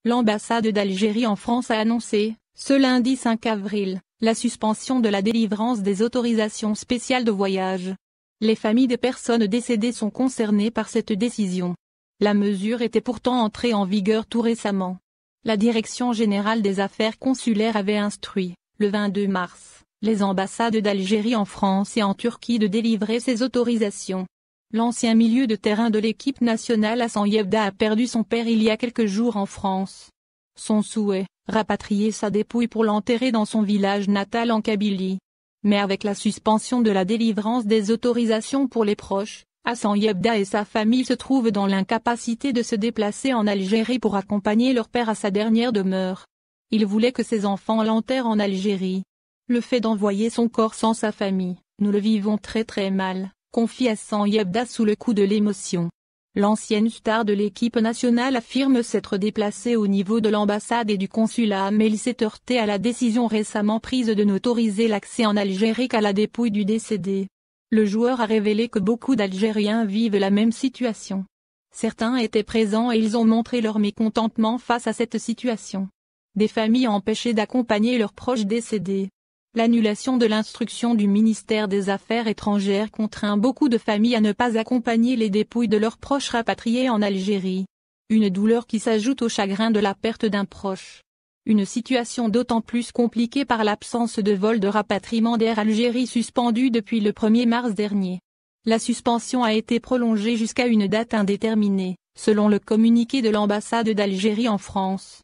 L'ambassade d'Algérie en France a annoncé, ce lundi 5 avril, la suspension de la délivrance des autorisations spéciales de voyage. Les familles des personnes décédées sont concernées par cette décision. La mesure était pourtant entrée en vigueur tout récemment. La Direction générale des affaires consulaires avait instruit, le 22 mars, les ambassades d'Algérie en France et en Turquie de délivrer ces autorisations. L'ancien milieu de terrain de l'équipe nationale Hassan Yebda a perdu son père il y a quelques jours en France. Son souhait, rapatrier sa dépouille pour l'enterrer dans son village natal en Kabylie. Mais avec la suspension de la délivrance des autorisations pour les proches, Hassan Yebda et sa famille se trouvent dans l'incapacité de se déplacer en Algérie pour accompagner leur père à sa dernière demeure. Il voulait que ses enfants l'enterrent en Algérie. Le fait d'envoyer son corps sans sa famille, nous le vivons très mal, confie Hassan Yebda sous le coup de l'émotion. L'ancienne star de l'équipe nationale affirme s'être déplacé au niveau de l'ambassade et du consulat, mais il s'est heurté à la décision récemment prise de n'autoriser l'accès en Algérie qu'à la dépouille du décédé. Le joueur a révélé que beaucoup d'Algériens vivent la même situation. Certains étaient présents et ils ont montré leur mécontentement face à cette situation. Des familles empêchées d'accompagner leurs proches décédés. L'annulation de l'instruction du ministère des Affaires étrangères contraint beaucoup de familles à ne pas accompagner les dépouilles de leurs proches rapatriés en Algérie. Une douleur qui s'ajoute au chagrin de la perte d'un proche. Une situation d'autant plus compliquée par l'absence de vol de rapatriement d'Air Algérie suspendu depuis le 1er mars dernier. La suspension a été prolongée jusqu'à une date indéterminée, selon le communiqué de l'ambassade d'Algérie en France.